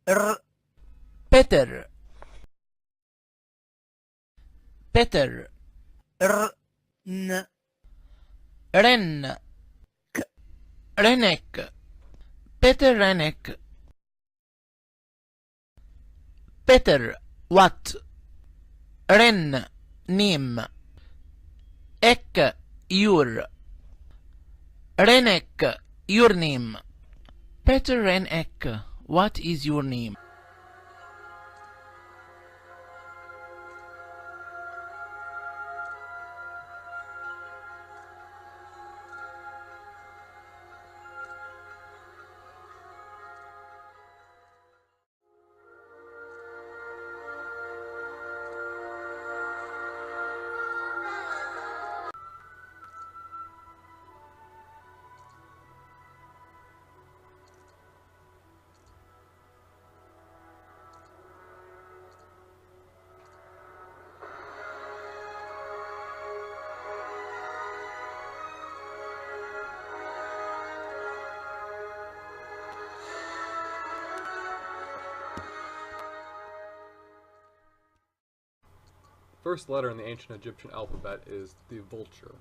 r, Peter, Peter, n, Ren, Renek, Peter Renek, Peter, what? Ren, name. Ek, your. Renek, your name. Peter Renek, what is your name? First letter in the ancient Egyptian alphabet is the vulture.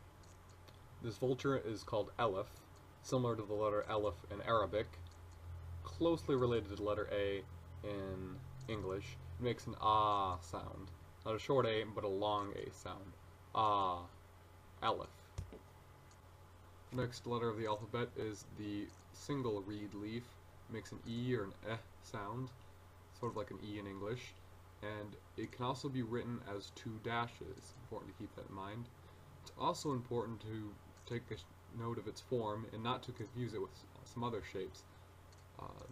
This vulture is called Aleph, similar to the letter Aleph in Arabic, closely related to the letter A in English. It makes an ah sound. Not a short A, but a long A sound. Ah. Aleph. Next letter of the alphabet is the single reed leaf. It makes an E or an eh sound, sort of like an E in English. And it can also be written as two dashes. Important to keep that in mind. It's also important to take a note of its form and not to confuse it with some other shapes.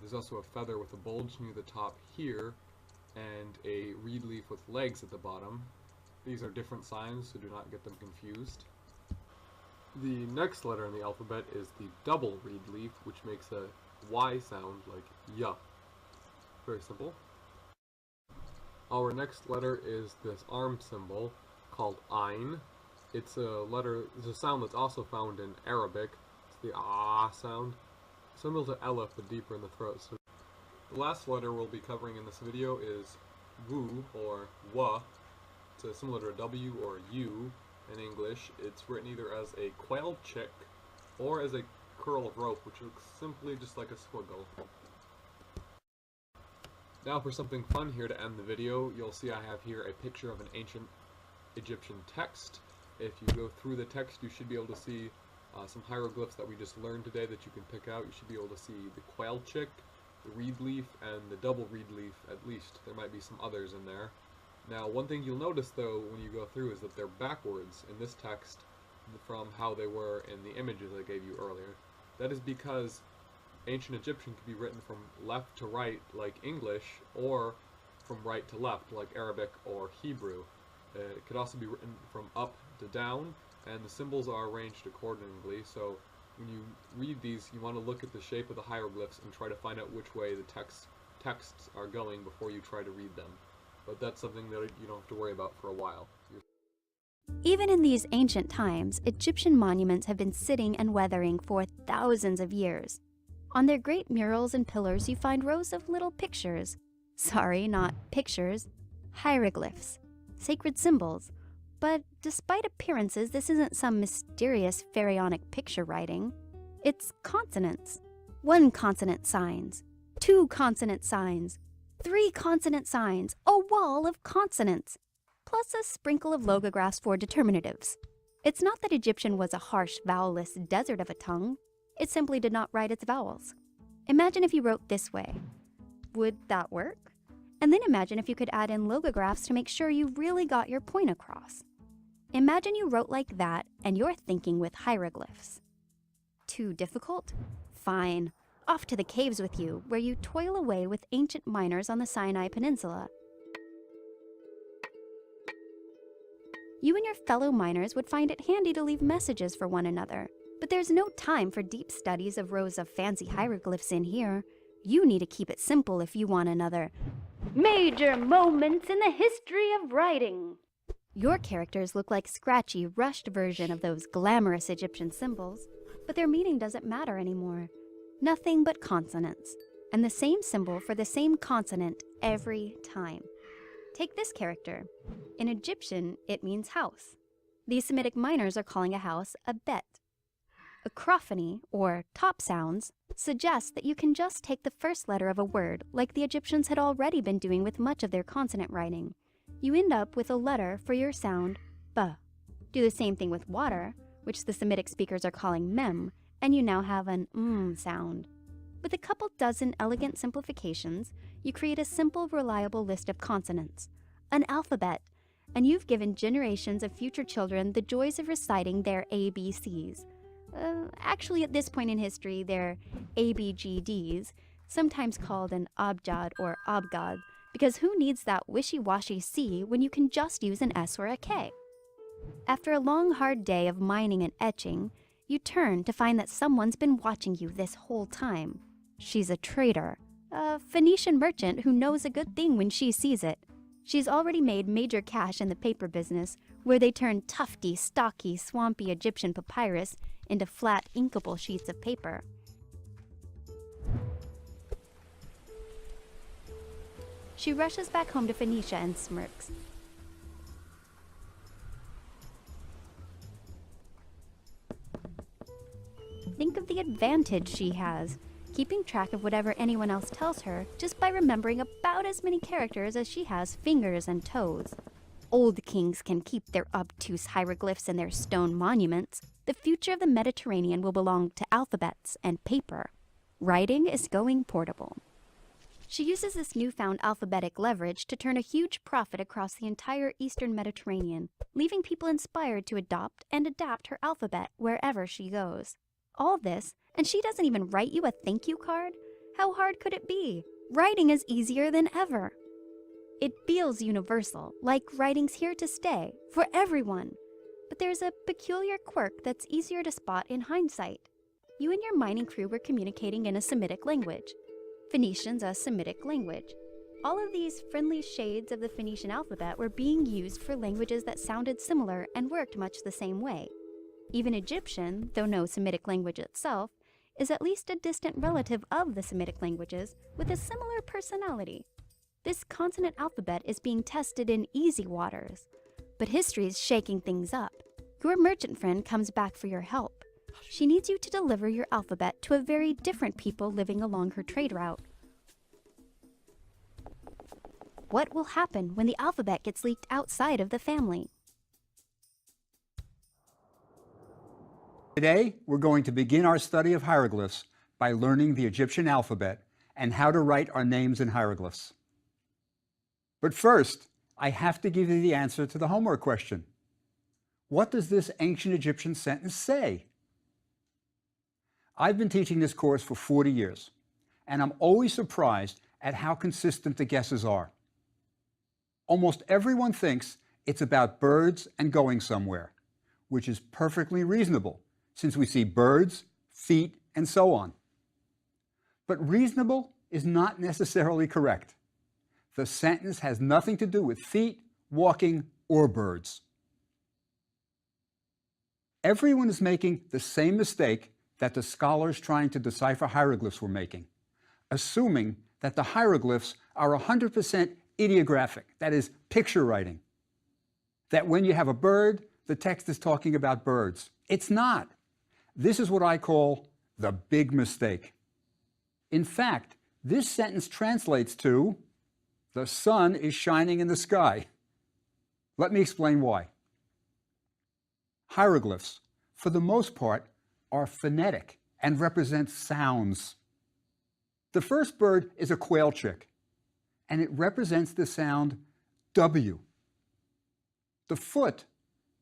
There's also a feather with a bulge near the top here and a reed leaf with legs at the bottom. These are different signs, so do not get them confused. The next letter in the alphabet is the double reed leaf, which makes a Y sound like ya. Very simple. Our next letter is this arm symbol called Ain. It's a sound that's also found in Arabic. It's the ah sound. Similar to Aleph, but deeper in the throat. So the last letter we'll be covering in this video is Wu, or Wa. It's similar to a W or U in English. It's written either as a quail chick or as a curl of rope, which looks simply just like a squiggle. Now for something fun here to end the video, you'll see I have here a picture of an ancient Egyptian text. If you go through the text, you should be able to see some hieroglyphs that we just learned today that you can pick out. You should be able to see the quail chick, the reed leaf, and the double reed leaf at least. There might be some others in there. Now, one thing you'll notice though when you go through is that they're backwards in this text from how they were in the images I gave you earlier. That is because ancient Egyptian could be written from left to right like English, or from right to left like Arabic or Hebrew. It could also be written from up to down, and the symbols are arranged accordingly, so when you read these you want to look at the shape of the hieroglyphs and try to find out which way the texts are going before you try to read them. But that's something that you don't have to worry about for a while. Even in these ancient times, Egyptian monuments have been sitting and weathering for thousands of years. On their great murals and pillars, you find rows of little pictures. Sorry, not pictures. Hieroglyphs. Sacred symbols. But despite appearances, this isn't some mysterious pharaonic picture writing. It's consonants. 1 consonant signs. 2 consonant signs. 3 consonant signs. A wall of consonants. Plus a sprinkle of logographs for determinatives. It's not that Egyptian was a harsh, vowelless desert of a tongue. It simply did not write its vowels. Imagine if you wrote this way. Would that work? And then imagine if you could add in logographs to make sure you really got your point across. Imagine you wrote like that and you're thinking with hieroglyphs. Too difficult? Fine. Off to the caves with you, where you toil away with ancient miners on the Sinai Peninsula. You and your fellow miners would find it handy to leave messages for one another. But there's no time for deep studies of rows of fancy hieroglyphs in here. You need to keep it simple if you want another major moments in the history of writing. Your characters look like scratchy, rushed version of those glamorous Egyptian symbols, but their meaning doesn't matter anymore. Nothing but consonants. and the same symbol for the same consonant every time. Take this character. In Egyptian, it means house. These Semitic miners are calling a house a bet. Acrophony, or top sounds, suggests that you can just take the first letter of a word, like the Egyptians had already been doing with much of their consonant writing. You end up with a letter for your sound b. Do the same thing with water, which the Semitic speakers are calling mem, and you now have an sound. With a couple dozen elegant simplifications, you create a simple, reliable list of consonants, an alphabet, and you've given generations of future children the joys of reciting their ABCs. Actually, at this point in history, they're ABGDs, sometimes called an abjad or abgad, because who needs that wishy-washy C when you can just use an S or a K? After a long, hard day of mining and etching, you turn to find that someone's been watching you this whole time. She's a traitor, a Phoenician merchant who knows a good thing when she sees it. She's already made major cash in the paper business, where they turn tufty, stocky, swampy Egyptian papyrus into flat, inkable sheets of paper. She rushes back home to Phoenicia and smirks. Think of the advantage she has, keeping track of whatever anyone else tells her just by remembering about as many characters as she has fingers and toes. Old kings can keep their obtuse hieroglyphs and their stone monuments. The future of the Mediterranean will belong to alphabets and paper. Writing is going portable. She uses this newfound alphabetic leverage to turn a huge profit across the entire Eastern Mediterranean, leaving people inspired to adopt and adapt her alphabet wherever she goes. All this, and she doesn't even write you a thank you card? How hard could it be? Writing is easier than ever. It feels universal, like writing's here to stay, for everyone. But there's a peculiar quirk that's easier to spot in hindsight. You and your mining crew were communicating in a Semitic language. Phoenician's a Semitic language. All of these friendly shades of the Phoenician alphabet were being used for languages that sounded similar and worked much the same way. Even Egyptian, though no Semitic language itself, is at least a distant relative of the Semitic languages with a similar personality. This consonant alphabet is being tested in easy waters, but history's shaking things up. Your merchant friend comes back for your help. She needs you to deliver your alphabet to a very different people living along her trade route. What will happen when the alphabet gets leaked outside of the family? Today, we're going to begin our study of hieroglyphs by learning the Egyptian alphabet and how to write our names in hieroglyphs. But first, I have to give you the answer to the homework question. What does this ancient Egyptian sentence say? I've been teaching this course for 40 years, and I'm always surprised at how consistent the guesses are. Almost everyone thinks it's about birds and going somewhere, which is perfectly reasonable, since we see birds, feet, and so on. But reasonable is not necessarily correct. The sentence has nothing to do with feet, walking, or birds. Everyone is making the same mistake that the scholars trying to decipher hieroglyphs were making, assuming that the hieroglyphs are 100% ideographic, that is, picture writing. That when you have a bird, the text is talking about birds. It's not. This is what I call the big mistake. In fact, this sentence translates to, the sun is shining in the sky. Let me explain why. Hieroglyphs, for the most part, are phonetic and represent sounds. The first bird is a quail chick, and it represents the sound W. The foot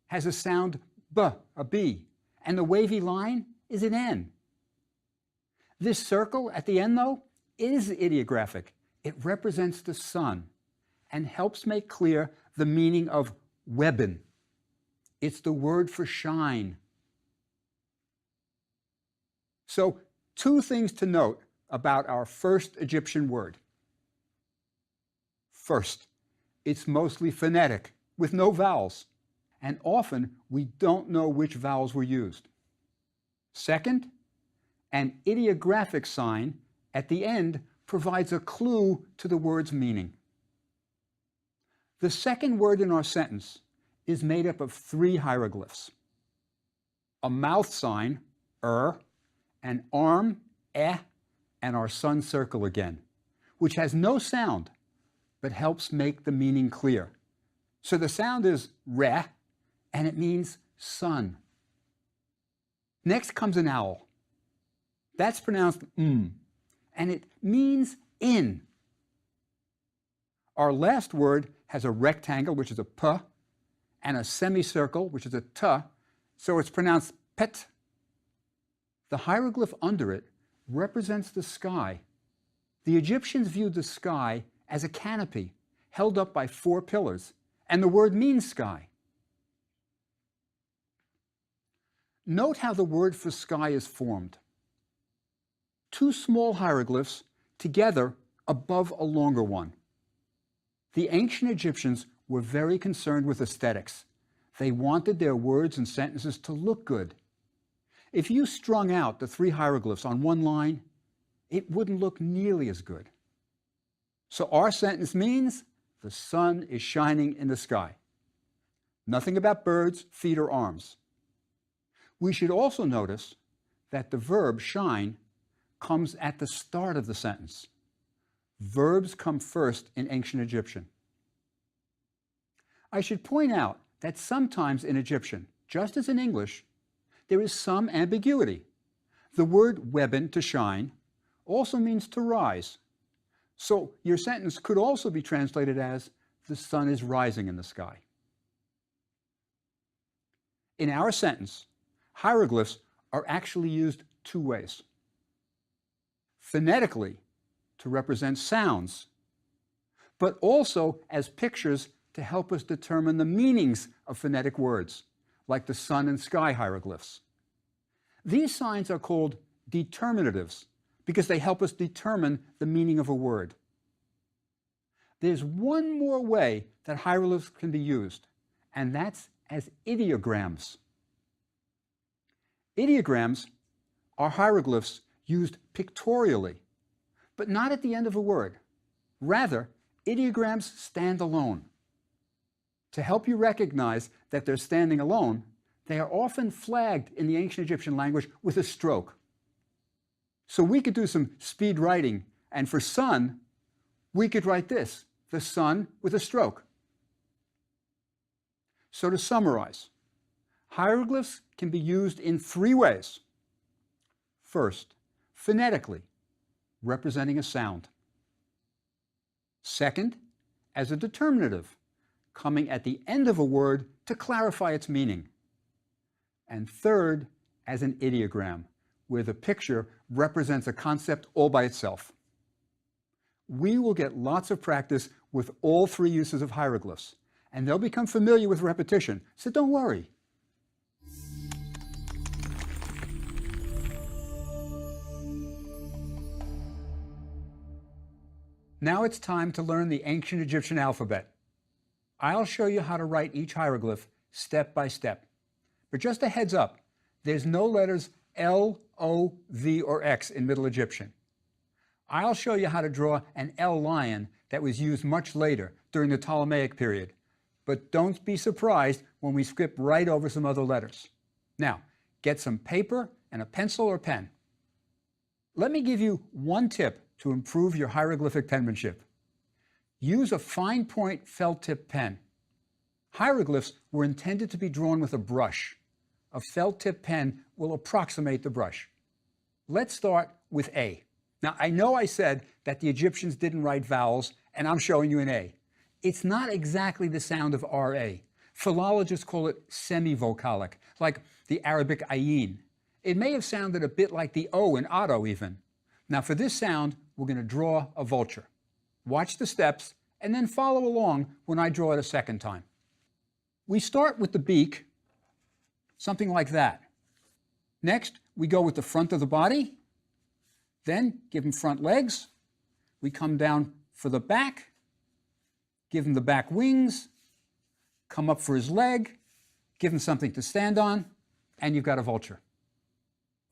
has a sound B, a B, and the wavy line is an N. This circle at the end, though, is ideographic. It represents the sun and helps make clear the meaning of weben. It's the word for shine. So, two things to note about our first Egyptian word. First, it's mostly phonetic, with no vowels, and often we don't know which vowels were used. Second, an ideographic sign at the end provides a clue to the word's meaning. The second word in our sentence is made up of 3 hieroglyphs: a mouth sign, an arm, and our sun circle again, which has no sound but helps make the meaning clear. So the sound is re, and it means sun. Next comes an owl. That's pronounced and it means in. Our last word has a rectangle, which is a p, and a semicircle, which is a t, so it's pronounced pet. The hieroglyph under it represents the sky. The Egyptians viewed the sky as a canopy held up by 4 pillars, and the word means sky. Note how the word for sky is formed. 2 small hieroglyphs together above a longer one. The ancient Egyptians were very concerned with aesthetics. They wanted their words and sentences to look good. If you strung out the 3 hieroglyphs on one line, it wouldn't look nearly as good. So our sentence means the sun is shining in the sky. Nothing about birds, feet, or arms. We should also notice that the verb shine comes at the start of the sentence. Verbs come first in ancient Egyptian. I should point out that sometimes in Egyptian, just as in English, there is some ambiguity. The word weben, to shine, also means to rise. So your sentence could also be translated as the sun is rising in the sky. In our sentence, hieroglyphs are actually used 2 ways. Phonetically, to represent sounds, but also as pictures to help us determine the meanings of phonetic words, like the sun and sky hieroglyphs. These signs are called determinatives because they help us determine the meaning of a word. There's one more way that hieroglyphs can be used, and that's as ideograms. Ideograms are hieroglyphs used pictorially, but not at the end of a word. Rather, ideograms stand alone. To help you recognize that they're standing alone, they are often flagged in the ancient Egyptian language with a stroke. So we could do some speed writing, and for sun, we could write this, the sun with a stroke. So to summarize, hieroglyphs can be used in 3 ways. First, phonetically, representing a sound. Second, as a determinative, coming at the end of a word to clarify its meaning. And third, as an ideogram, where the picture represents a concept all by itself. We will get lots of practice with all 3 uses of hieroglyphs, and they'll become familiar with repetition, so don't worry. Now it's time to learn the ancient Egyptian alphabet. I'll show you how to write each hieroglyph step by step. But just a heads up, there's no letters L, O, V, or X in Middle Egyptian. I'll show you how to draw an L lion that was used much later during the Ptolemaic period. But don't be surprised when we skip right over some other letters. Now, get some paper and a pencil or pen. Let me give you one tip to improve your hieroglyphic penmanship. Use a fine point felt tip pen. Hieroglyphs were intended to be drawn with a brush. A felt tip pen will approximate the brush. Let's start with A. Now, I know I said that the Egyptians didn't write vowels, and I'm showing you an A. It's not exactly the sound of RA. Philologists call it semivocalic, like the Arabic ayin. It may have sounded a bit like the O in Otto even. Now for this sound, we're going to draw a vulture. Watch the steps, and then follow along when I draw it a second time. We start with the beak, something like that. Next, we go with the front of the body. Then, give him front legs. We come down for the back. Give him the back wings. Come up for his leg. Give him something to stand on. And you've got a vulture.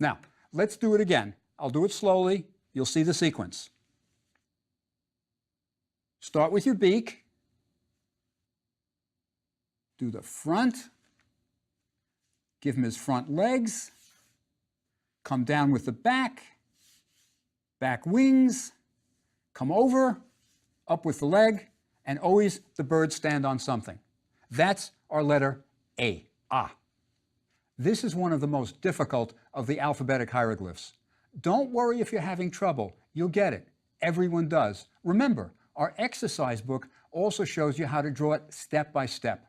Now, let's do it again. I'll do it slowly. You'll see the sequence. Start with your beak. Do the front. Give him his front legs. Come down with the back wings. Come over, up with the leg, and always the bird stand on something. That's our letter A, A. This is one of the most difficult of the alphabetic hieroglyphs. Don't worry if you're having trouble. You'll get it. Everyone does. Remember, our exercise book also shows you how to draw it step by step.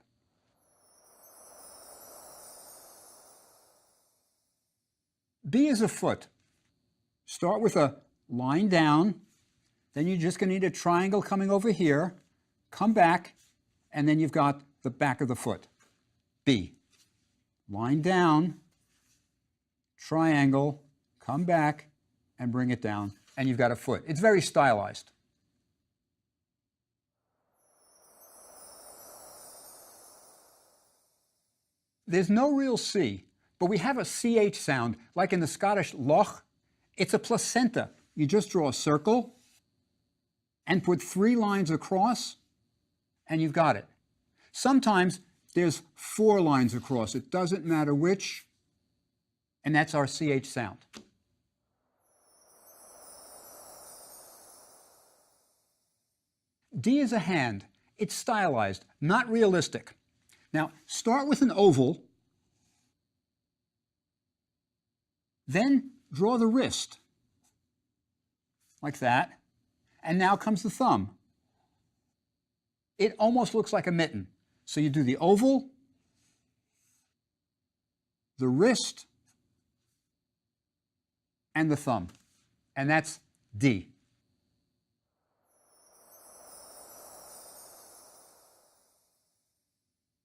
B is a foot. Start with a line down. Then you're just going to need a triangle coming over here. Come back, and then you've got the back of the foot. B. Line down, triangle, come back, and bring it down, and you've got a foot. It's very stylized. There's no real C, but we have a CH sound, like in the Scottish loch. It's a placenta. You just draw a circle and put 3 lines across, and you've got it. Sometimes there's 4 lines across. It doesn't matter which, and that's our CH sound. D is a hand. It's stylized, not realistic. Now, start with an oval, then draw the wrist, like that, and now comes the thumb. It almost looks like a mitten. So you do the oval, the wrist, and the thumb, and that's D.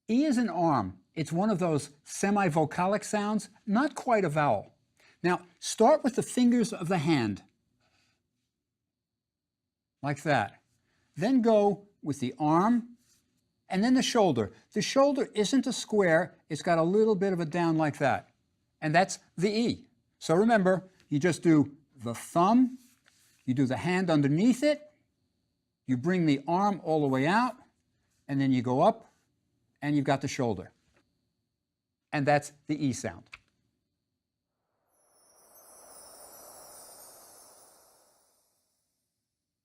E is an arm. It's one of those semi-vocalic sounds, not quite a vowel. Now, start with the fingers of the hand, like that. Then go with the arm, and then the shoulder. The shoulder isn't a square, it's got a little bit of a down like that. And that's the E. So remember, you just do the thumb, you do the hand underneath it, you bring the arm all the way out, and then you go up, and you've got the shoulder. And that's the E sound.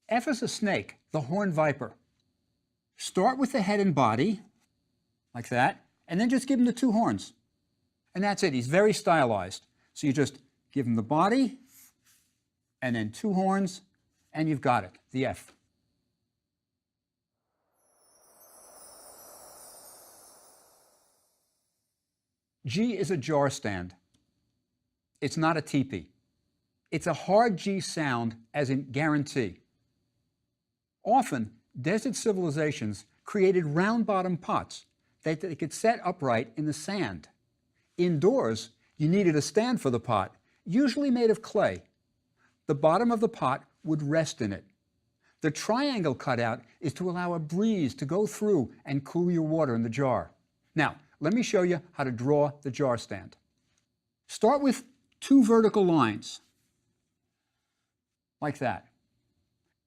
F is a snake, the horned viper. Start with the head and body, like that, and then just give him the 2 horns. And that's it. He's very stylized. So you just give him the body, and then 2 horns, and you've got it, the F. G is a jar stand. It's not a teepee. It's a hard G sound, as in guarantee. Often, desert civilizations created round-bottom pots that they could set upright in the sand. Indoors, you needed a stand for the pot, usually made of clay. The bottom of the pot would rest in it. The triangle cutout is to allow a breeze to go through and cool your water in the jar. Now, let me show you how to draw the jar stand. Start with 2 vertical lines, like that.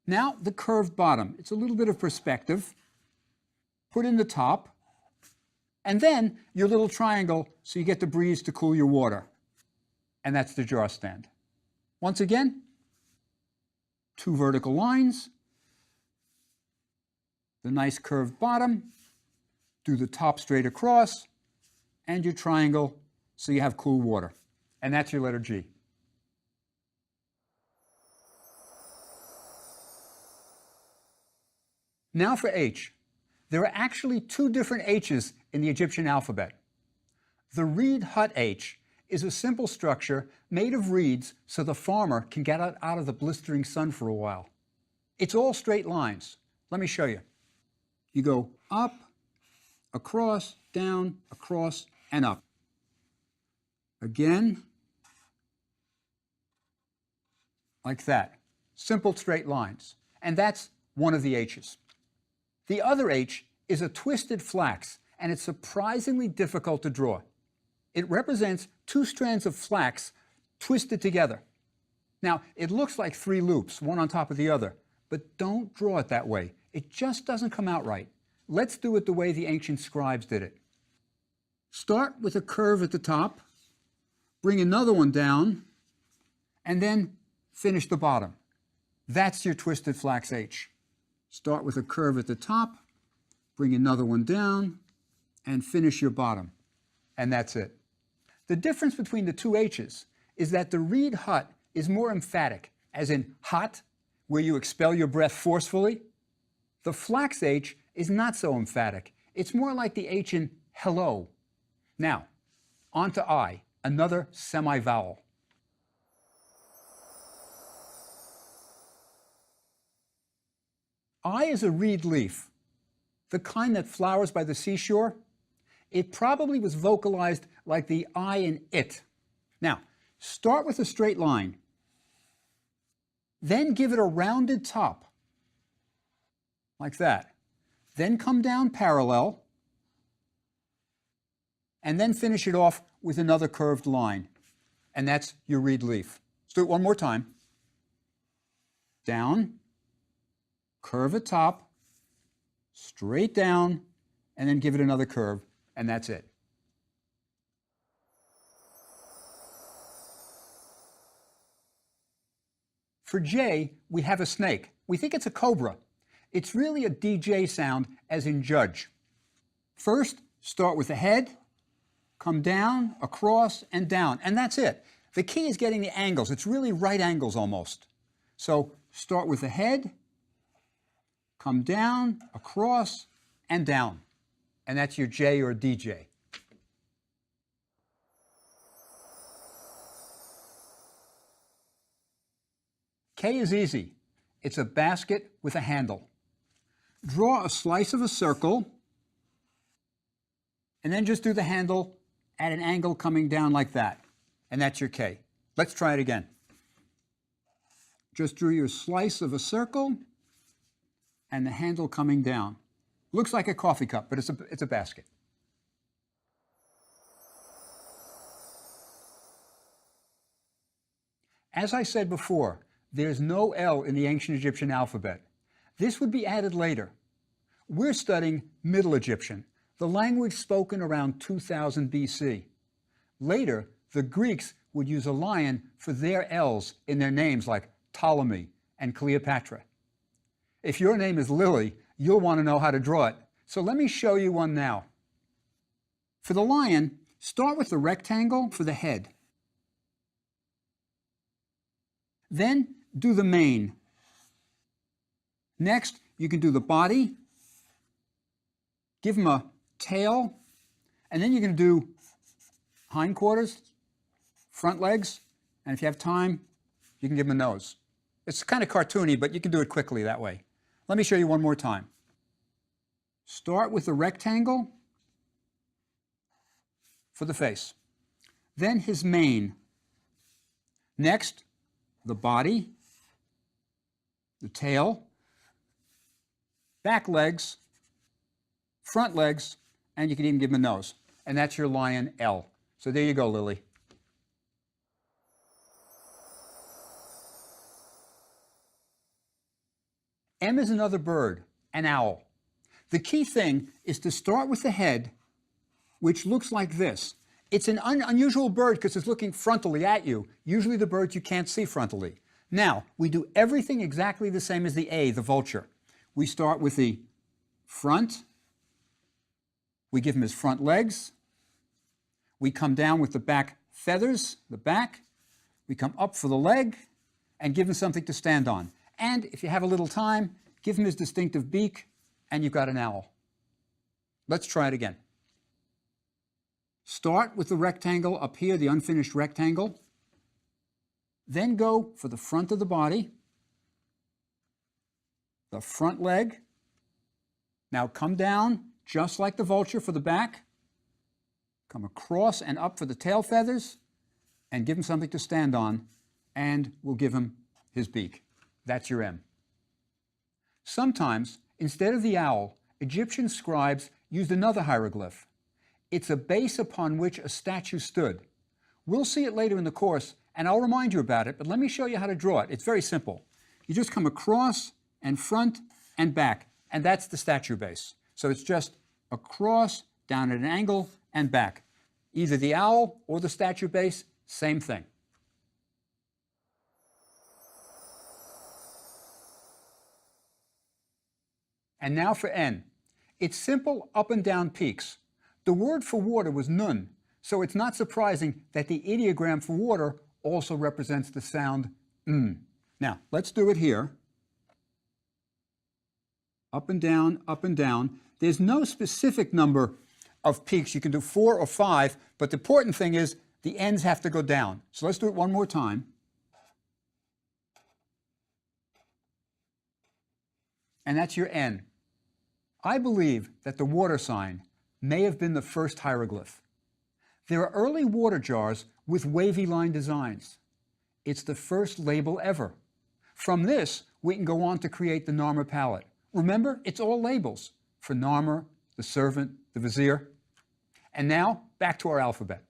Now the curved bottom. It's a little bit of perspective. Put in the top, and then your little triangle so you get the breeze to cool your water. And that's the jar stand. Once again, 2 vertical lines, the nice curved bottom, do the top straight across, and your triangle so you have cool water. And that's your letter G. Now for H. There are actually 2 different H's in the Egyptian alphabet. The reed hut H is a simple structure made of reeds so the farmer can get out of the blistering sun for a while. It's all straight lines. Let me show you. You go up, across, down, across, and up. Again, like that. Simple straight lines. And that's one of the H's. The other H is a twisted flax, and it's surprisingly difficult to draw. It represents 2 strands of flax twisted together. Now, it looks like 3 loops, one on top of the other, but don't draw it that way. It just doesn't come out right. Let's do it the way the ancient scribes did it. Start with a curve at the top, bring another one down, and then finish the bottom. That's your twisted flax H. Start with a curve at the top, bring another one down, and finish your bottom. And that's it. The difference between the two H's is that the reed hut is more emphatic, as in hot, where you expel your breath forcefully. The flax H is not so emphatic. It's more like the H in hello. Now, on to I, another semi-vowel. I is a reed leaf, the kind that flowers by the seashore. It probably was vocalized like the I in it. Now, start with a straight line. Then give it a rounded top, like that. Then come down parallel, and then finish it off with another curved line. And that's your reed leaf. Let's do it one more time. Down, curve at top, straight down, and then give it another curve, and that's it. For J, we have a snake. We think it's a cobra. It's really a DJ sound, as in judge. First, start with the head, come down, across, and down, and that's it. The key is getting the angles. It's really right angles almost. So start with the head, come down, across, and down. And that's your J or DJ. K is easy. It's a basket with a handle. Draw a slice of a circle, and then just do the handle at an angle coming down like that. And that's your K. Let's try it again. Just drew your slice of a circle and the handle coming down. Looks like a coffee cup, but it's a basket. As I said before, there's no L in the ancient Egyptian alphabet. This would be added later. We're studying Middle Egyptian, the language spoken around 2000 BC. Later, the Greeks would use a lion for their L's in their names like Ptolemy and Cleopatra. If your name is Lily, you'll want to know how to draw it. So let me show you one now. For the lion, start with the rectangle for the head. Then do the mane. Next, you can do the body, give him a tail, and then you can do hindquarters, front legs, and if you have time, you can give him a nose. It's kind of cartoony, but you can do it quickly that way. Let me show you one more time. Start with the rectangle for the face. Then his mane. Next, the body, the tail, back legs, front legs, and you can even give him a nose. And that's your lion L. So there you go, Lily. M is another bird, an owl. The key thing is to start with the head, which looks like this. It's an unusual bird because it's looking frontally at you. Usually the birds you can't see frontally. Now, we do everything exactly the same as the A, the vulture. We start with the front. We give him his front legs. We come down with the back feathers, the back. We come up for the leg and give him something to stand on. And if you have a little time, give him his distinctive beak, and you've got an owl. Let's try it again. Start with the rectangle up here, the unfinished rectangle. Then go for the front of the body, the front leg. Now come down, just like the vulture for the back. Come across and up for the tail feathers, and give him something to stand on, and we'll give him his beak. That's your M. Sometimes, instead of the owl, Egyptian scribes used another hieroglyph. It's a base upon which a statue stood. We'll see it later in the course, and I'll remind you about it, but let me show you how to draw it. It's very simple. You just come across and front and back. and that's the statue base. So it's just across, down at an angle, and back. Either the owl or the statue base, same thing. And now for N. It's simple up and down peaks. The word for water was nun, so it's not surprising that the ideogram for water also represents the sound n. Now, let's do it here. Up and down, up and down. There's no specific number of peaks. You can do 4 or 5, but the important thing is the ends have to go down. So let's do it one more time. And that's your N. I believe that the water sign may have been the first hieroglyph. There are early water jars with wavy line designs. It's the first label ever. From this, we can go on to create the Narmer palette. Remember, it's all labels for Narmer, the servant, the vizier. And now, back to our alphabet.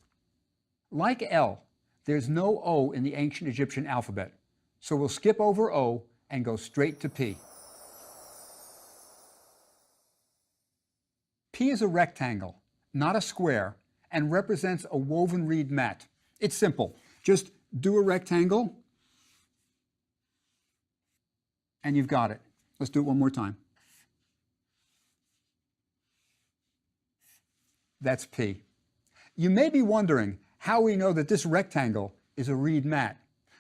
Like L, there's no O in the ancient Egyptian alphabet, so we'll skip over O and go straight to P. P is a rectangle, not a square, and represents a woven reed mat. It's simple. Just do a rectangle, and you've got it. Let's do it one more time. That's P. You may be wondering how we know that this rectangle is a reed mat.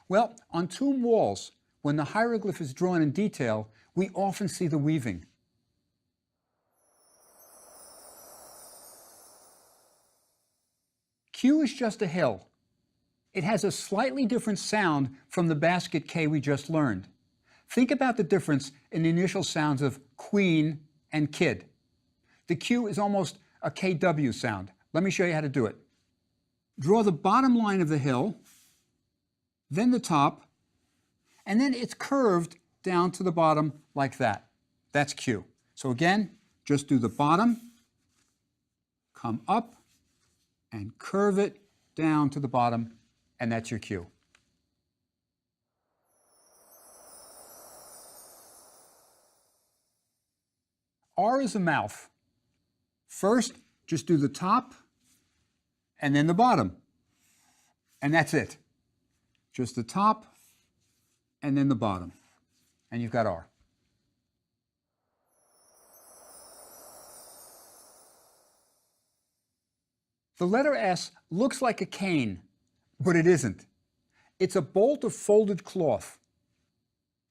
Well, on tomb walls, when the hieroglyph is drawn in detail, we often see the weaving. Q is just a hill. It has a slightly different sound from the basket K we just learned. Think about the difference in the initial sounds of queen and kid. The Q is almost a KW sound. Let me show you how to do it. Draw the bottom line of the hill, then the top, and then it's curved down to the bottom like that. That's Q. So again, just do the bottom, come up, and curve it down to the bottom, and that's your Q. R is a mouth. First, just do the top, and then the bottom. And that's it. Just the top, and then the bottom. And you've got R. The letter S looks like a cane, but it isn't. It's a bolt of folded cloth.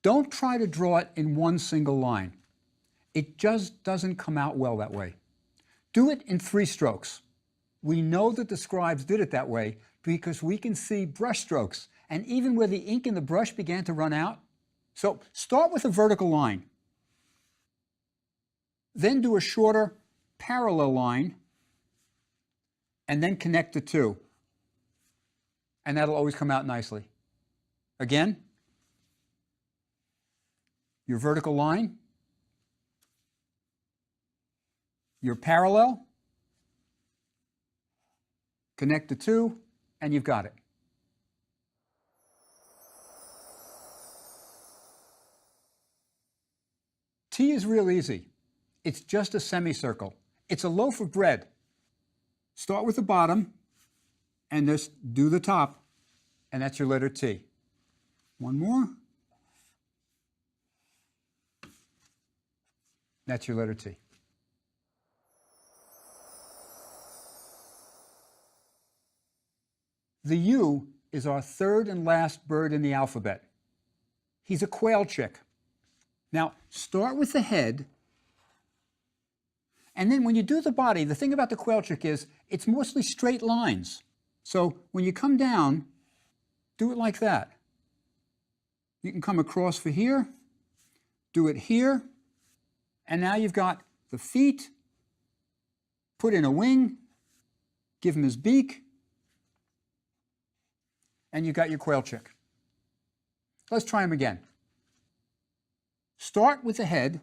Don't try to draw it in one single line. It just doesn't come out well that way. Do it in 3 strokes. We know that the scribes did it that way because we can see brush strokes, and even where the ink in the brush began to run out. So start with a vertical line. Then do a shorter parallel line, and then connect the 2. And that'll always come out nicely. Again, your vertical line, your parallel, connect the 2, and you've got it. T is real easy. It's just a semicircle. It's a loaf of bread. Start with the bottom, and just do the top, and that's your letter T. One more. That's your letter T. The U is our third and last bird in the alphabet. He's a quail chick. Now, start with the head, and then when you do the body, the thing about the quail chick is it's mostly straight lines. So when you come down, do it like that. You can come across for here, do it here, and now you've got the feet, put in a wing, give him his beak, and you've got your quail chick. Let's try him again. Start with the head.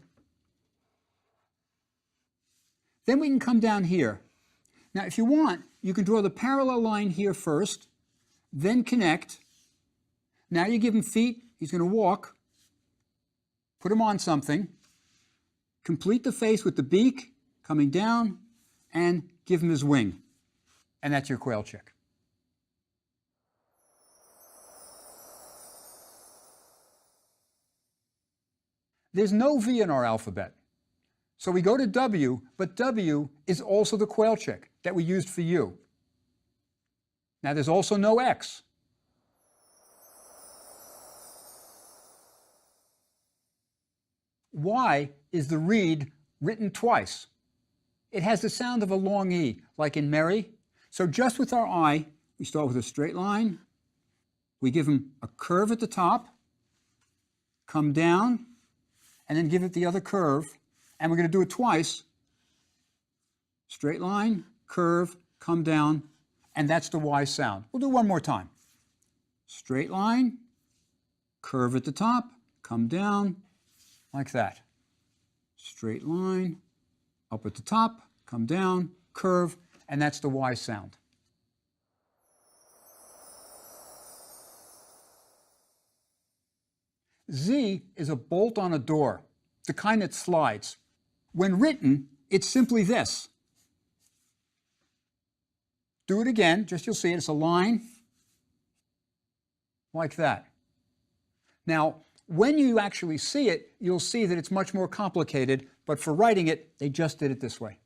Then we can come down here. Now, if you want, you can draw the parallel line here first, then connect. Now you give him feet. He's going to walk. Put him on something. Complete the face with the beak coming down and give him his wing. And that's your quail chick. There's no V in our alphabet. So we go to W, but W is also the quail chick that we used for U. Now there's also no X. Y is the reed written twice. It has the sound of a long E, like in Mary. So just with our I, we start with a straight line. We give him a curve at the top, come down, and then give it the other curve. And we're going to do it twice. Straight line, curve, come down, and that's the Y sound. We'll do one more time. Straight line, curve at the top, come down, like that. Straight line, up at the top, come down, curve, and that's the Y sound. Z is a bolt on a door, the kind that slides. When written, it's simply this. Do it again, just you'll see it. It's a line like that. Now, when you actually see it, you'll see that it's much more complicated, but for writing it, they just did it this way.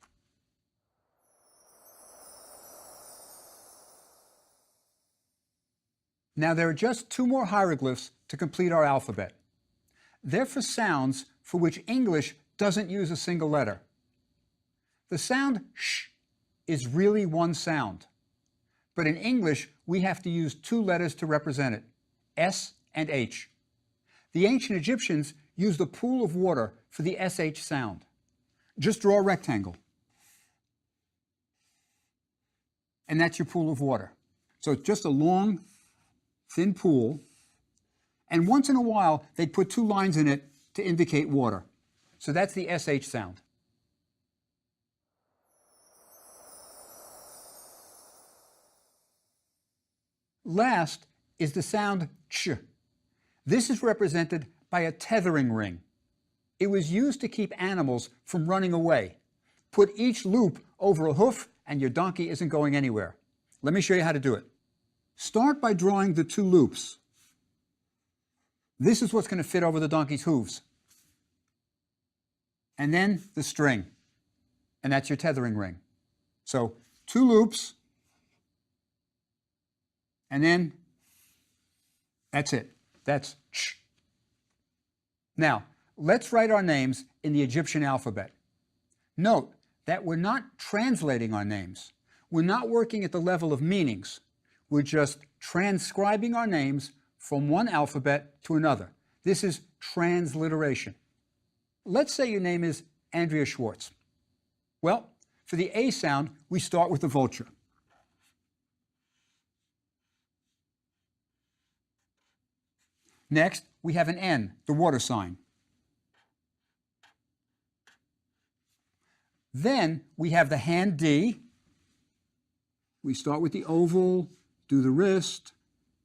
Now, there are just two more hieroglyphs to complete our alphabet. They're for sounds for which English doesn't use a single letter. The sound sh is really one sound, but in English, we have to use two letters to represent it, S and H. The ancient Egyptians used a pool of water for the SH sound. Just draw a rectangle. And that's your pool of water. So it's just a long, thin pool. And once in a while, they'd put two lines in it to indicate water. So that's the SH sound. Last is the sound ch. This is represented by a tethering ring. It was used to keep animals from running away. Put each loop over a hoof and your donkey isn't going anywhere. Let me show you how to do it. Start by drawing the two loops. This is what's going to fit over the donkey's hooves. And then the string. And that's your tethering ring. So two loops. And then that's it. That's ch. Now, let's write our names in the Egyptian alphabet. Note that we're not translating our names. We're not working at the level of meanings. We're just transcribing our names from one alphabet to another. This is transliteration. Let's say your name is Andrea Schwartz. Well, for the A sound, we start with the vulture. Next, we have an N, the water sign. Then we have the hand D. We start with the oval, do the wrist,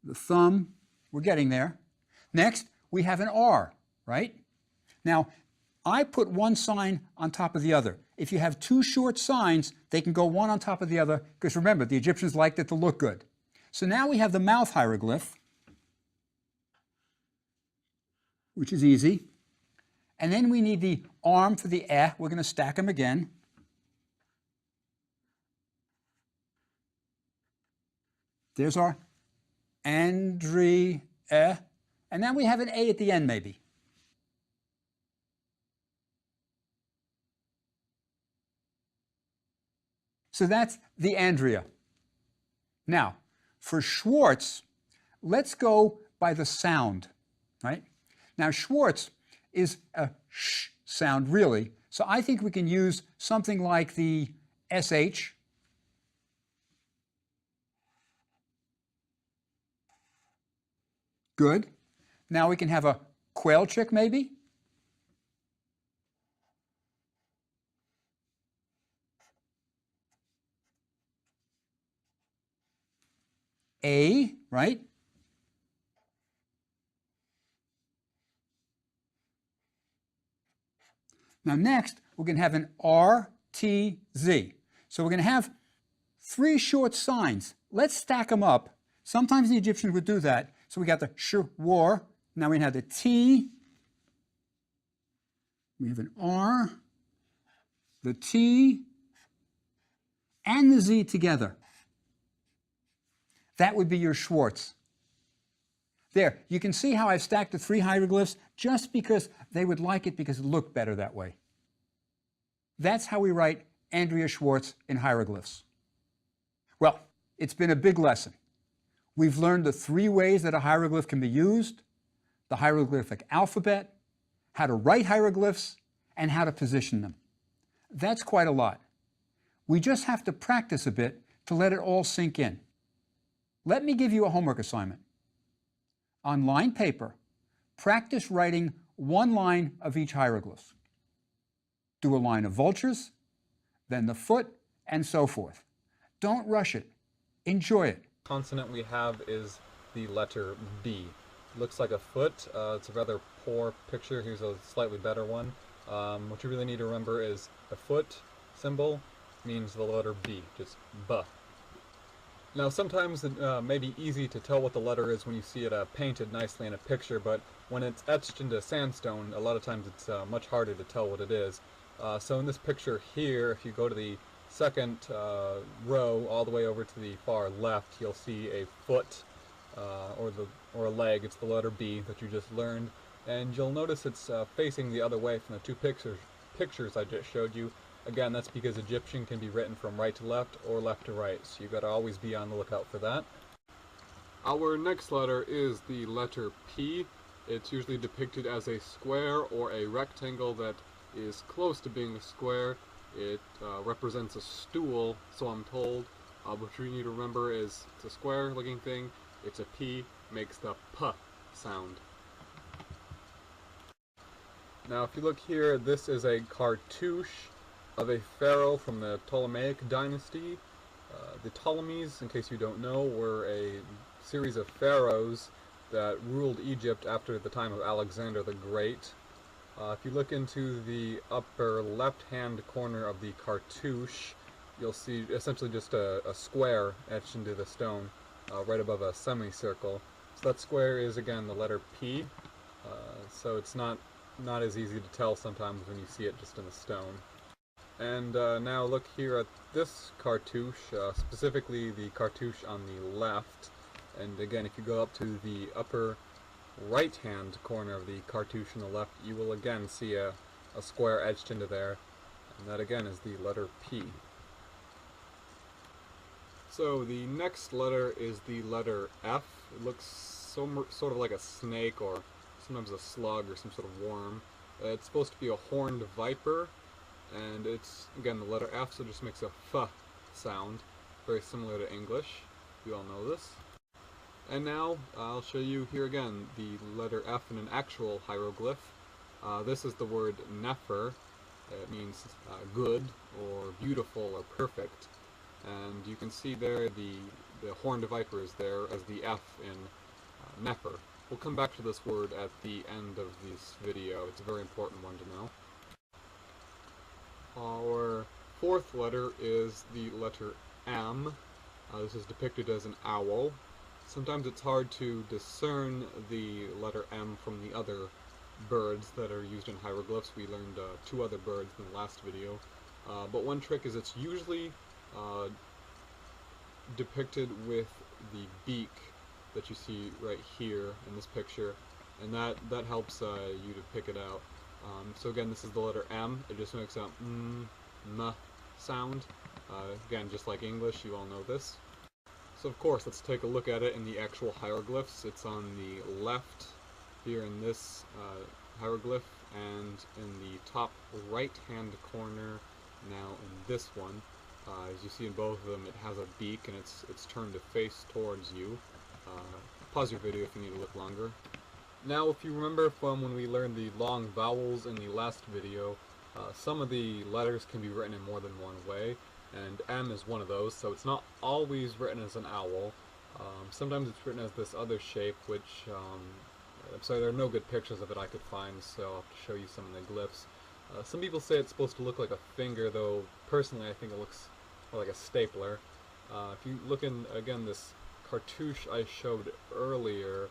the thumb. We're getting there. Next, we have an R, right? Now, I put one sign on top of the other. If you have two short signs, they can go one on top of the other, because remember, the Egyptians liked it to look good. So now we have the mouth hieroglyph, which is easy. And then we need the arm for the eh. We're going to stack them again. There's our Andri eh. And then we have an A at the end, maybe. So that's the Andrea. Now, for Schwartz, let's go by the sound, right? Now, Schwartz is a sh sound, really. So I think we can use something like the SH. Good. Now we can have a quail chick, maybe. A, right? Now next, we're going to have an R, T, Z. So we're going to have three short signs. Let's stack them up. Sometimes the Egyptians would do that. So we got the sh, war. Now we have the T. We have an R, the T, and the Z together. That would be your Schwartz. There, you can see how I've stacked the three hieroglyphs just because they would like it because it looked better that way. That's how we write Andrea Schwartz in hieroglyphs. Well, it's been a big lesson. We've learned the three ways that a hieroglyph can be used, the hieroglyphic alphabet, how to write hieroglyphs, and how to position them. That's quite a lot. We just have to practice a bit to let it all sink in. Let me give you a homework assignment. On lined paper, practice writing one line of each hieroglyph. Do a line of vultures, then the foot, and so forth. Don't rush it. Enjoy it. Consonant we have is the letter B. Looks like a foot. It's a rather poor picture. Here's a slightly better one. What you really need to remember is a foot symbol means the letter B, just B. Now sometimes it may be easy to tell what the letter is when you see it painted nicely in a picture, but when it's etched into sandstone, a lot of times it's much harder to tell what it is. So in this picture here, if you go to the second row all the way over to the far left, you'll see a foot or a leg. It's the letter B that you just learned, and you'll notice it's facing the other way from the two pictures I just showed you. Again, that's because Egyptian can be written from right to left or left to right, so you've got to always be on the lookout for that. Our next letter is the letter P. It's usually depicted as a square or a rectangle that is close to being a square. It represents a stool, so I'm told. What you need to remember is it's a square-looking thing, it's a P, makes the P sound. Now if you look here, this is a cartouche of a pharaoh from the Ptolemaic dynasty. The Ptolemies, in case you don't know, were a series of pharaohs that ruled Egypt after the time of Alexander the Great. If you look into the upper left-hand corner of the cartouche, you'll see essentially just a square etched into the stone right above a semicircle. So that square is, again, the letter P, so it's not as easy to tell sometimes when you see it just in the stone. And now look here at this cartouche, specifically the cartouche on the left. And again, if you go up to the upper right-hand corner of the cartouche on the left, you will again see a square etched into there. And that again is the letter P. So the next letter is the letter F. It looks sort of like a snake or sometimes a slug or some sort of worm. It's supposed to be a horned viper. And it's, again, the letter F, so it just makes a F sound, very similar to English. You all know this. And now, I'll show you here again the letter F in an actual hieroglyph. This is the word nefer. It means good, or beautiful, or perfect. And you can see there the horned viper is there as the F in nefer. We'll come back to this word at the end of this video. It's a very important one to know. Our fourth letter is the letter M. This is depicted as an owl. Sometimes it's hard to discern the letter M from the other birds that are used in hieroglyphs. We learned two other birds in the last video. But one trick is it's usually depicted with the beak that you see right here in this picture, and that helps you to pick it out. So again, this is the letter M. It just makes a m sound. Again, just like English, you all know this. So of course, let's take a look at it in the actual hieroglyphs. It's on the left here in this hieroglyph, and in the top right-hand corner now in this one. As you see in both of them, it has a beak and it's turned to face towards you. Pause your video if you need to look longer. Now, if you remember from when we learned the long vowels in the last video, some of the letters can be written in more than one way, and M is one of those, so it's not always written as an owl. Sometimes it's written as this other shape, which, I'm sorry, there are no good pictures of it I could find, so I'll have to show you some of the glyphs. Some people say it's supposed to look like a finger, though personally I think it looks more like a stapler. If you look in, again, this cartouche I showed earlier,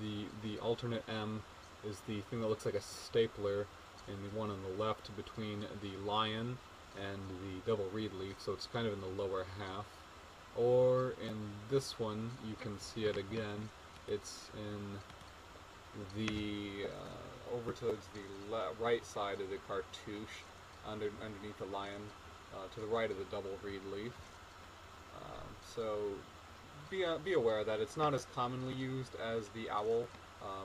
the alternate M is the thing that looks like a stapler, and the one on the left between the lion and the double reed leaf, so it's kind of in the lower half. Or in this one, you can see it again, it's in the over towards the right side of the cartouche, underneath the lion, to the right of the double reed leaf. So be aware that it's not as commonly used as the owl,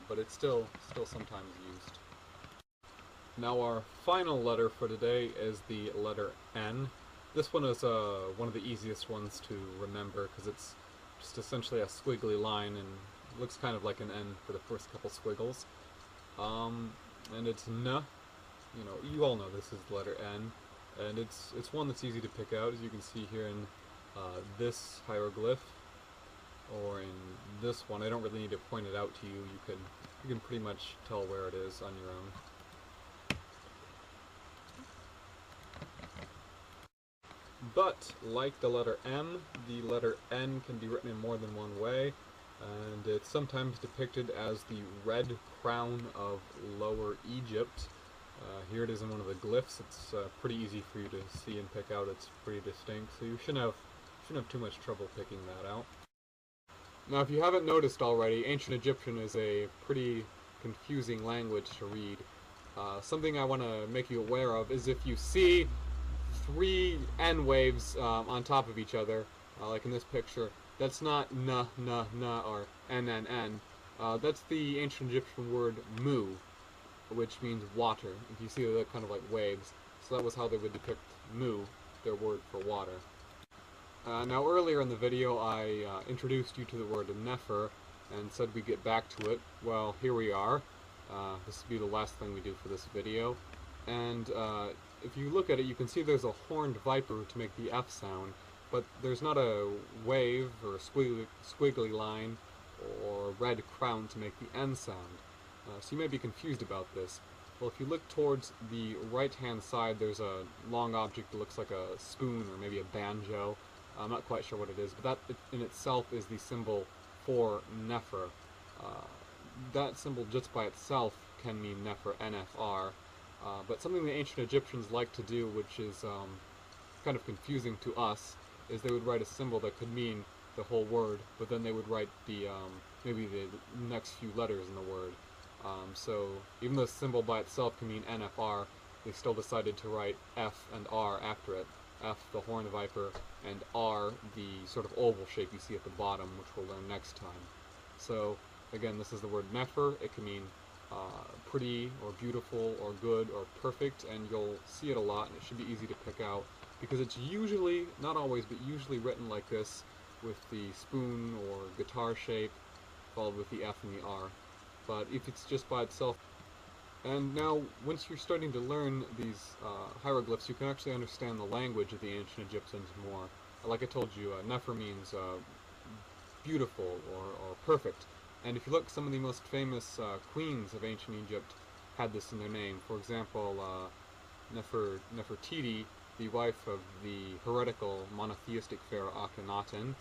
but it's still sometimes used. Now our final letter for today is the letter N. This one is one of the easiest ones to remember because it's just essentially a squiggly line and looks kind of like an N for the first couple squiggles. And it's N. You know, you all know this is the letter N, and it's one that's easy to pick out, as you can see here in this hieroglyph, or in this one. I don't really need to point it out to you. You can pretty much tell where it is on your own. But, like the letter M, the letter N can be written in more than one way, and it's sometimes depicted as the red crown of Lower Egypt. Here it is in one of the glyphs. It's pretty easy for you to see and pick out. It's pretty distinct, so you shouldn't have too much trouble picking that out. Now, if you haven't noticed already, Ancient Egyptian is a pretty confusing language to read. Something I want to make you aware of is if you see three N waves on top of each other, like in this picture, that's not n, or n, n, n. That's the ancient Egyptian word mu, which means water. If you see that kind of like waves. So that was how they would depict mu, their word for water. Now earlier in the video I introduced you to the word nefer and said we'd get back to it. Well, here we are. This will be the last thing we do for this video. And if you look at it, you can see there's a horned viper to make the F sound, but there's not a wave or a squiggly line or red crown to make the N sound. So you may be confused about this. Well, if you look towards the right-hand side, there's a long object that looks like a spoon or maybe a banjo. I'm not quite sure what it is, but that in itself is the symbol for nefer. That symbol just by itself can mean nefer, NFR. But something the ancient Egyptians liked to do, which is kind of confusing to us, is they would write a symbol that could mean the whole word, but then they would write the maybe the next few letters in the word. So even though the symbol by itself can mean NFR, they still decided to write F and R after it. F, the horned viper, and R, the sort of oval shape you see at the bottom, which we'll learn next time. So again, this is the word nefer. It can mean pretty or beautiful or good or perfect, and you'll see it a lot, and it should be easy to pick out because it's usually, not always, but usually written like this with the spoon or guitar shape followed with the F and the R. But if it's just by itself, and now once you're starting to learn these hieroglyphs, you can actually understand the language of the ancient Egyptians more. Like I told you, nefer means beautiful or perfect. And if you look, some of the most famous queens of ancient Egypt had this in their name. For example, Nefertiti, the wife of the heretical monotheistic pharaoh Akhenaten,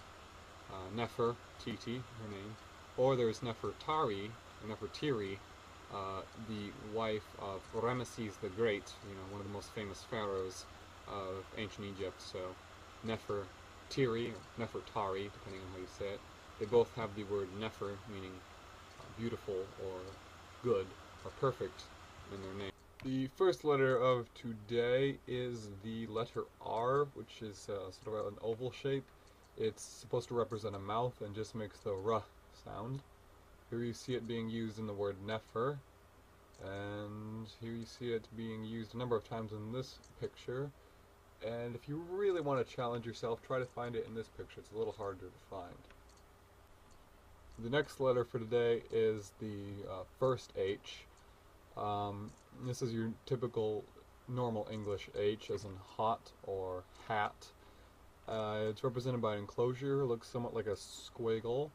Nefertiti, her name. Or there's Nefertari, or Nefertiri, the wife of Ramesses the Great, one of the most famous pharaohs of ancient Egypt. So Nefertiri, or Nefertari, depending on how you say it. They both have the word nefer, meaning beautiful or good or perfect in their name. The first letter of today is the letter R, which is sort of an oval shape. It's supposed to represent a mouth and just makes the R sound. Here you see it being used in the word nefer, and here you see it being used a number of times in this picture. And if you really want to challenge yourself, try to find it in this picture. It's a little harder to find. The next letter for today is the first H. This is your typical normal English H, as in hot or hat. It's represented by an enclosure, looks somewhat like a squiggle.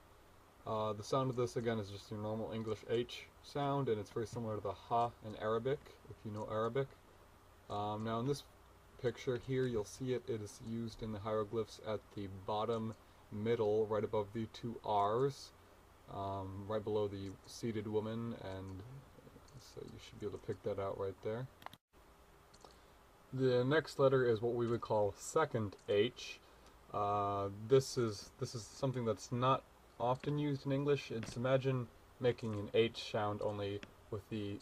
The sound of this, again, is just your normal English H sound, and it's very similar to the ha in Arabic, if you know Arabic. Now in this picture here, you'll see it is used in the hieroglyphs at the bottom middle, right above the two R's, right below the seated woman, and so you should be able to pick that out right there. The next letter is what we would call second H. This is something that's not often used in English. It's imagine making an H sound only with the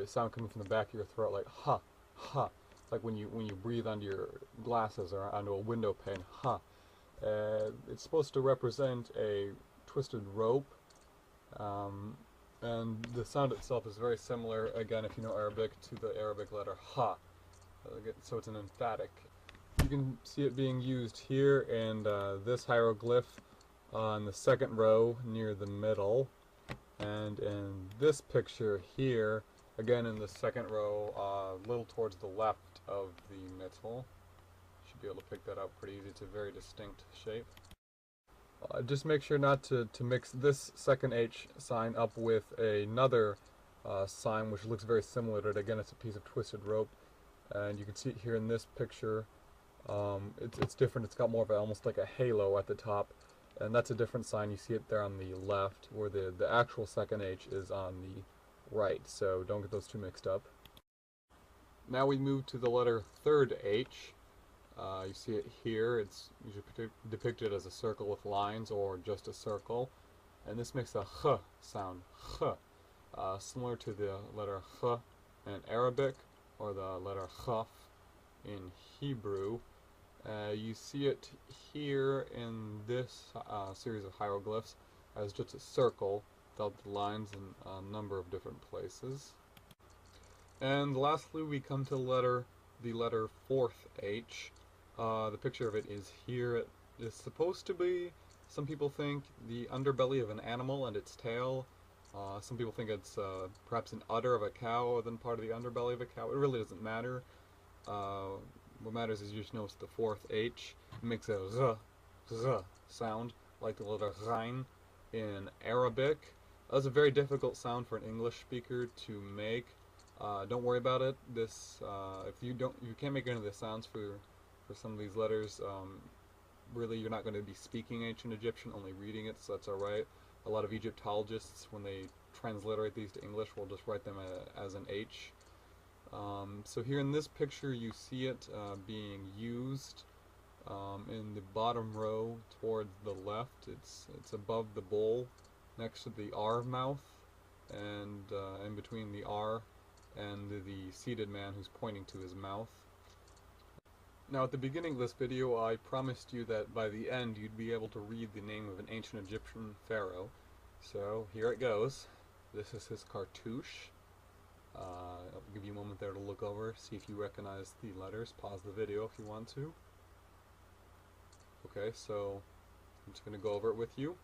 sound coming from the back of your throat, like ha, ha, like when you breathe onto your glasses or onto a window pane, ha. It's supposed to represent a twisted rope, and the sound itself is very similar, again, if you know Arabic, to the Arabic letter ha. So it's an emphatic. You can see it being used here in this hieroglyph in the second row near the middle, and in this picture here, again in the second row, a little towards the left of the middle. Should be able to pick that out pretty easy. It's a very distinct shape. Just make sure not to mix this second H sign up with another sign which looks very similar to it. Again, it's a piece of twisted rope, and you can see it here in this picture. It's different. It's got more of almost like a halo at the top, and that's a different sign. You see it there on the left, where the actual second H is on the right, so don't get those two mixed up. Now we move to the letter third H. You see it here. It's usually depicted as a circle with lines or just a circle, and this makes a h sound, h, similar to the letter h in Arabic or the letter chaf in Hebrew. You see it here in this series of hieroglyphs as just a circle without the lines in a number of different places. And lastly, we come to the letter fourth H. The picture of it is here. It is supposed to be, some people think, the underbelly of an animal and its tail. Some people think it's perhaps an udder of a cow or then part of the underbelly of a cow. It really doesn't matter. What matters is you just notice the fourth H. It makes a z sound, like the letter ghain in Arabic. That's a very difficult sound for an English speaker to make. Don't worry about it. This, if you can't make any of the sounds for some of these letters, really you're not going to be speaking ancient Egyptian, only reading it, so that's alright. A lot of Egyptologists, when they transliterate these to English, will just write them as an H. So here in this picture you see it being used in the bottom row towards the left. It's above the bowl, next to the R mouth, and in between the R and the seated man who's pointing to his mouth. Now at the beginning of this video I promised you that by the end you'd be able to read the name of an ancient Egyptian pharaoh. So here it goes. This is his cartouche. I'll give you a moment there to look over, see if you recognize the letters. Pause the video if you want to. Okay, so I'm just going to go over it with you.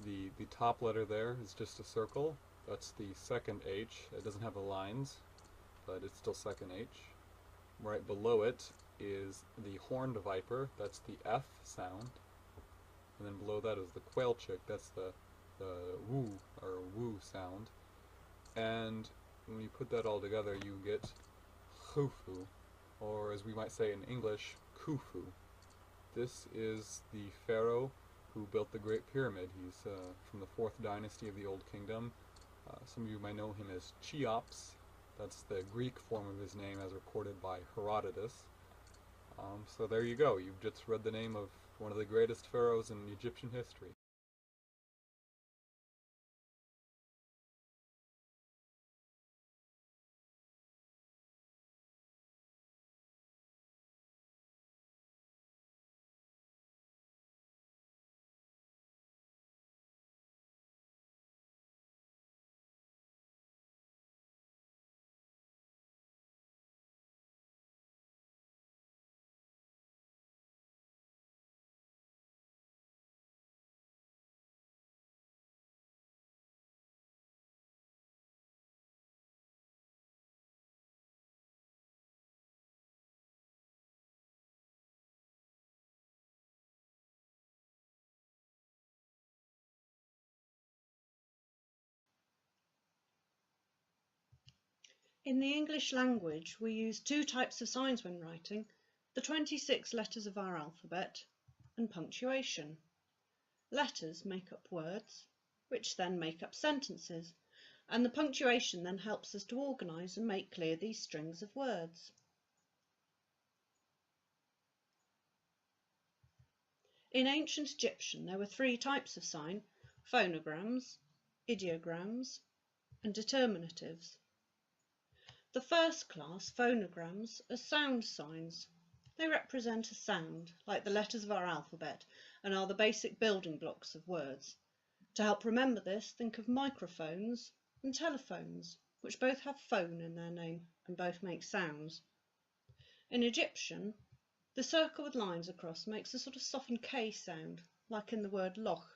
The top letter there is just a circle. That's the second H. It doesn't have the lines, but it's still second H. Right below it is the horned viper. That's the F sound. And then below that is the quail chick. That's the woo or woo sound. And when you put that all together, you get Khufu, or as we might say in English, Khufu. This is the pharaoh who built the Great Pyramid. He's from the 4th dynasty of the Old Kingdom. Some of you might know him as Cheops. That's the Greek form of his name as recorded by Herodotus. So there you go. You've just read the name of one of the greatest pharaohs in Egyptian history. In the English language, we use two types of signs when writing: the 26 letters of our alphabet and punctuation. Letters make up words, which then make up sentences, and the punctuation then helps us to organise and make clear these strings of words. In ancient Egyptian, there were three types of sign: phonograms, ideograms, and determinatives. The first class, phonograms, are sound signs. They represent a sound, like the letters of our alphabet, and are the basic building blocks of words. To help remember this, think of microphones and telephones, which both have phone in their name and both make sounds. In Egyptian, the circle with lines across makes a sort of softened K sound, like in the word loch.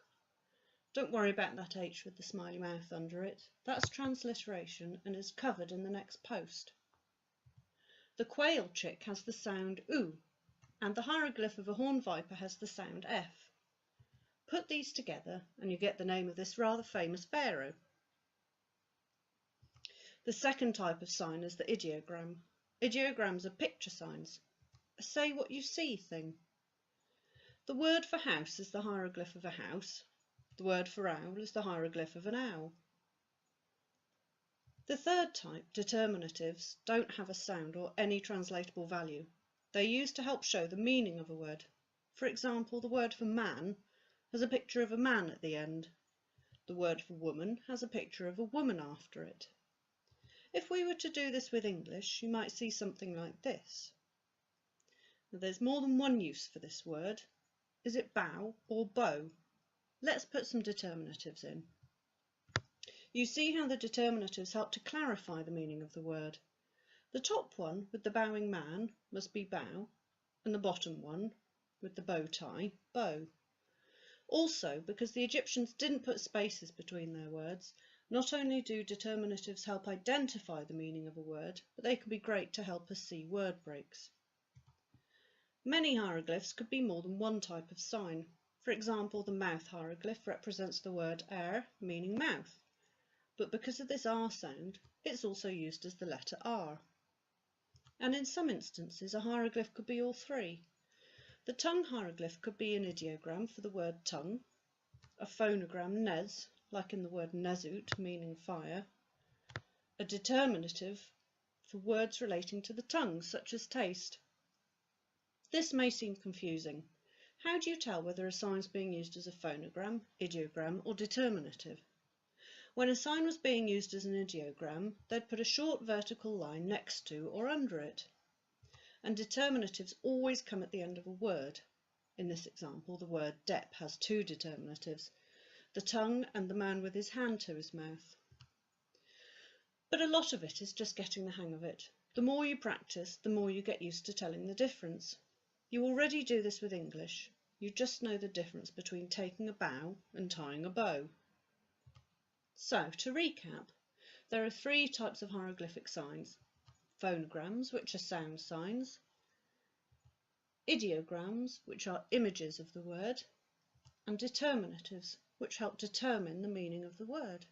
Don't worry about that H with the smiley mouth under it. That's transliteration and is covered in the next post. The quail chick has the sound oo, and the hieroglyph of a horned viper has the sound F. Put these together and you get the name of this rather famous pharaoh. The second type of sign is the ideogram. Ideograms are picture signs, a say what you see thing. The word for house is the hieroglyph of a house. The word for owl is the hieroglyph of an owl. The third type, determinatives, don't have a sound or any translatable value. They're used to help show the meaning of a word. For example, the word for man has a picture of a man at the end. The word for woman has a picture of a woman after it. If we were to do this with English, you might see something like this. Now, there's more than one use for this word. Is it bow or bow? Let's put some determinatives in. You see how the determinatives help to clarify the meaning of the word. The top one, with the bowing man, must be bow, and the bottom one, with the bow tie, bow. Also, because the Egyptians didn't put spaces between their words, not only do determinatives help identify the meaning of a word, but they can be great to help us see word breaks. Many hieroglyphs could be more than one type of sign. For example, the mouth hieroglyph represents the word er, meaning mouth. But because of this R sound, it's also used as the letter R. And in some instances, a hieroglyph could be all three. The tongue hieroglyph could be an ideogram for the word tongue, a phonogram nez, like in the word nezut, meaning fire, a determinative for words relating to the tongue, such as taste. This may seem confusing. How do you tell whether a sign is being used as a phonogram, ideogram, or determinative? When a sign was being used as an ideogram, they'd put a short vertical line next to or under it. And determinatives always come at the end of a word. In this example, the word dep has two determinatives, the tongue and the man with his hand to his mouth. But a lot of it is just getting the hang of it. The more you practice, the more you get used to telling the difference. You already do this with English. You just know the difference between taking a bow and tying a bow. So, to recap, there are three types of hieroglyphic signs: phonograms, which are sound signs, ideograms, which are images of the word, and determinatives, which help determine the meaning of the word.